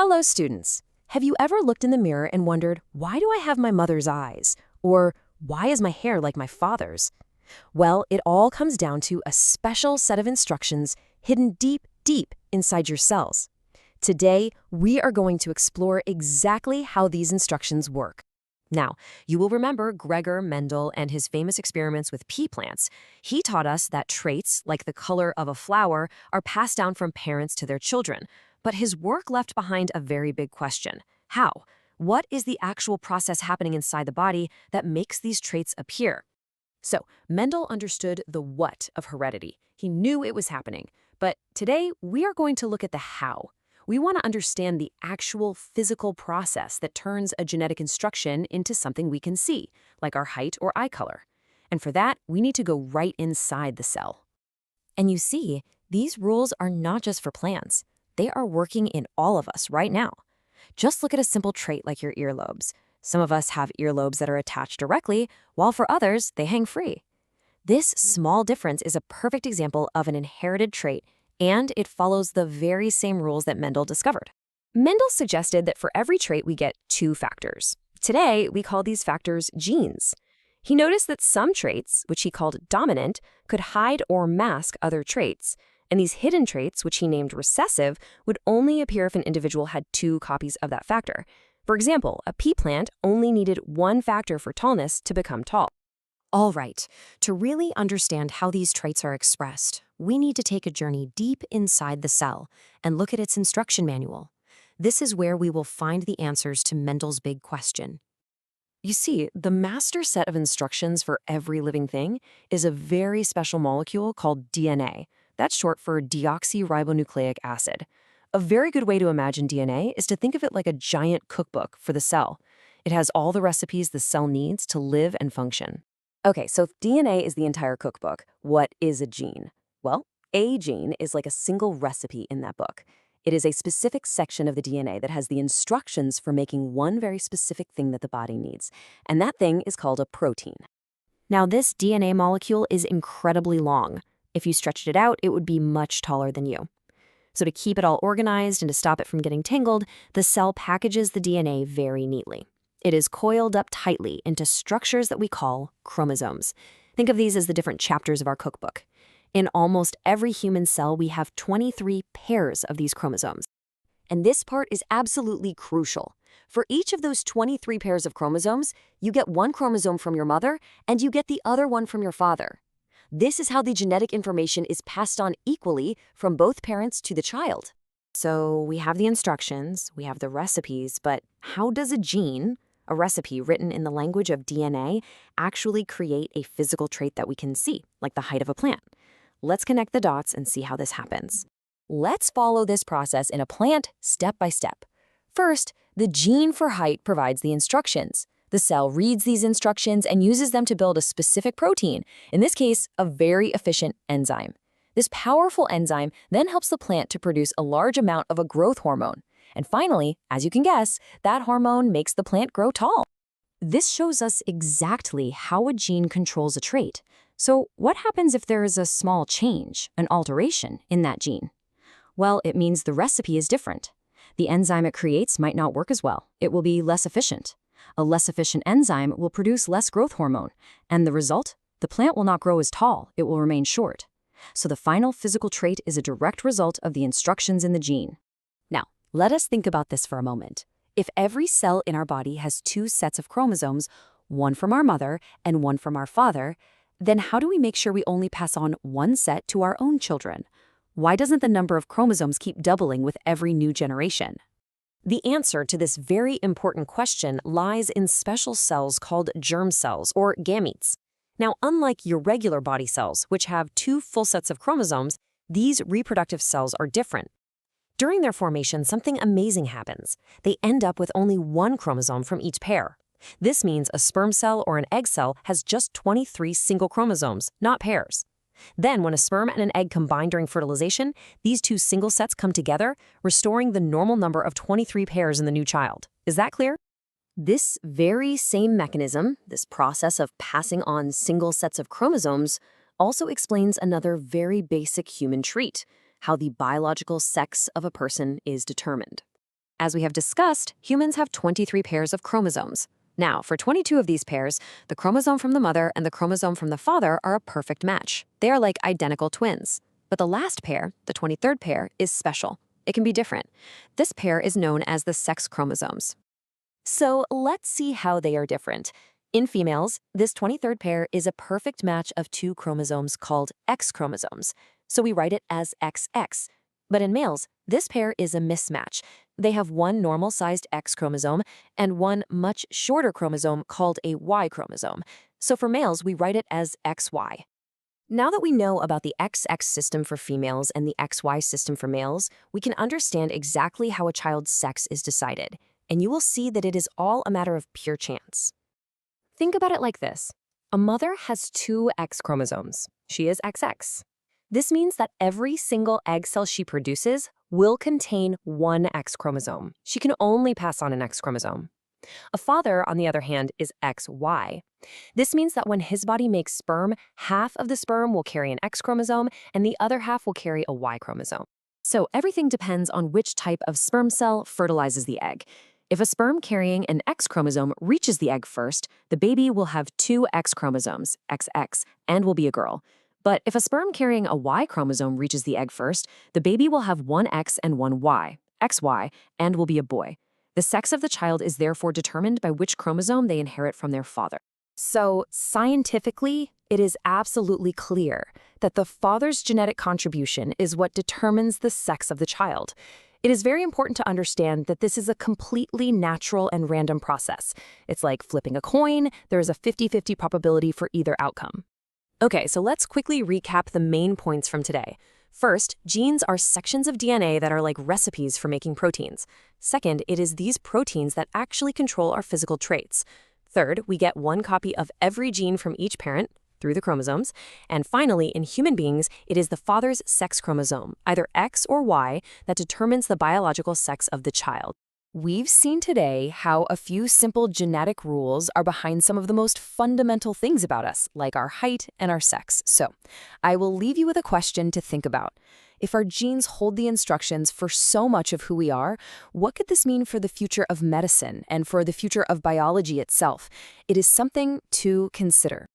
Hello, students. Have you ever looked in the mirror and wondered, why do I have my mother's eyes? Or why is my hair like my father's? Well, it all comes down to a special set of instructions hidden deep, deep inside your cells. Today, we are going to explore exactly how these instructions work. Now, you will remember Gregor Mendel and his famous experiments with pea plants. He taught us that traits, like the color of a flower, are passed down from parents to their children. But his work left behind a very big question. How? What is the actual process happening inside the body that makes these traits appear? So, Mendel understood the what of heredity. He knew it was happening. But today, we are going to look at the how. We want to understand the actual physical process that turns a genetic instruction into something we can see, like our height or eye color. And for that, we need to go right inside the cell. And you see, these rules are not just for plants. They are working in all of us right now. Just look at a simple trait like your earlobes. Some of us have earlobes that are attached directly, while for others, they hang free. This small difference is a perfect example of an inherited trait, and it follows the very same rules that Mendel discovered. Mendel suggested that for every trait we get two factors. Today, we call these factors genes. He noticed that some traits, which he called dominant, could hide or mask other traits, and these hidden traits, which he named recessive, would only appear if an individual had two copies of that factor. For example, a pea plant only needed one factor for tallness to become tall. All right, to really understand how these traits are expressed, we need to take a journey deep inside the cell and look at its instruction manual. This is where we will find the answers to Mendel's big question. You see, the master set of instructions for every living thing is a very special molecule called DNA. That's short for deoxyribonucleic acid. A very good way to imagine DNA is to think of it like a giant cookbook for the cell. It has all the recipes the cell needs to live and function. Okay, so if DNA is the entire cookbook, what is a gene? Well, a gene is like a single recipe in that book. It is a specific section of the DNA that has the instructions for making one very specific thing that the body needs, and that thing is called a protein. Now, this DNA molecule is incredibly long. If you stretched it out, it would be much taller than you. So to keep it all organized and to stop it from getting tangled, the cell packages the DNA very neatly. It is coiled up tightly into structures that we call chromosomes. Think of these as the different chapters of our cookbook. In almost every human cell, we have 23 pairs of these chromosomes. And this part is absolutely crucial. For each of those 23 pairs of chromosomes, you get one chromosome from your mother and you get the other one from your father. This is how the genetic information is passed on equally from both parents to the child. So we have the instructions, we have the recipes, but how does a gene, a recipe written in the language of DNA, actually create a physical trait that we can see, like the height of a plant? Let's connect the dots and see how this happens. Let's follow this process in a plant step by step. First, the gene for height provides the instructions. The cell reads these instructions and uses them to build a specific protein, in this case, a very efficient enzyme. This powerful enzyme then helps the plant to produce a large amount of a growth hormone. And finally, as you can guess, that hormone makes the plant grow tall. This shows us exactly how a gene controls a trait. So what happens if there is a small change, an alteration, in that gene? Well, it means the recipe is different. The enzyme it creates might not work as well. It will be less efficient. A less efficient enzyme will produce less growth hormone. And the result? The plant will not grow as tall. It will remain short. So the final physical trait is a direct result of the instructions in the gene. Now, let us think about this for a moment. If every cell in our body has two sets of chromosomes, one from our mother and one from our father, then how do we make sure we only pass on one set to our own children? Why doesn't the number of chromosomes keep doubling with every new generation? The answer to this very important question lies in special cells called germ cells, or gametes. Now, unlike your regular body cells, which have two full sets of chromosomes, these reproductive cells are different. During their formation, something amazing happens. They end up with only one chromosome from each pair. This means a sperm cell or an egg cell has just 23 single chromosomes, not pairs. Then, when a sperm and an egg combine during fertilization, these two single sets come together, restoring the normal number of 23 pairs in the new child. Is that clear? This very same mechanism, this process of passing on single sets of chromosomes, also explains another very basic human trait, how the biological sex of a person is determined. As we have discussed, humans have 23 pairs of chromosomes. Now, for 22 of these pairs, the chromosome from the mother and the chromosome from the father are a perfect match. They are like identical twins. But the last pair, the 23rd pair, is special. It can be different. This pair is known as the sex chromosomes. So let's see how they are different. In females, this 23rd pair is a perfect match of two chromosomes called X chromosomes, so we write it as XX. But in males, this pair is a mismatch. They have one normal-sized X chromosome and one much shorter chromosome called a Y chromosome. So for males, we write it as XY. Now that we know about the XX system for females and the XY system for males, we can understand exactly how a child's sex is decided, and you will see that it is all a matter of pure chance. Think about it like this. A mother has two X chromosomes. She is XX. This means that every single egg cell she produces will contain one X chromosome. She can only pass on an X chromosome. A father, on the other hand, is XY. This means that when his body makes sperm, half of the sperm will carry an X chromosome and the other half will carry a Y chromosome. So everything depends on which type of sperm cell fertilizes the egg. If a sperm carrying an X chromosome reaches the egg first, the baby will have two X chromosomes, XX, and will be a girl. But if a sperm carrying a Y chromosome reaches the egg first, the baby will have one X and one Y, XY, and will be a boy. The sex of the child is therefore determined by which chromosome they inherit from their father. So, scientifically, it is absolutely clear that the father's genetic contribution is what determines the sex of the child. It is very important to understand that this is a completely natural and random process. It's like flipping a coin. There is a 50-50 probability for either outcome. Okay, so let's quickly recap the main points from today. First, genes are sections of DNA that are like recipes for making proteins. Second, it is these proteins that actually control our physical traits. Third, we get one copy of every gene from each parent through the chromosomes. And finally, in human beings, it is the father's sex chromosome, either X or Y, that determines the biological sex of the child. We've seen today how a few simple genetic rules are behind some of the most fundamental things about us, like our height and our sex. So, I will leave you with a question to think about. If our genes hold the instructions for so much of who we are, what could this mean for the future of medicine and for the future of biology itself? It is something to consider.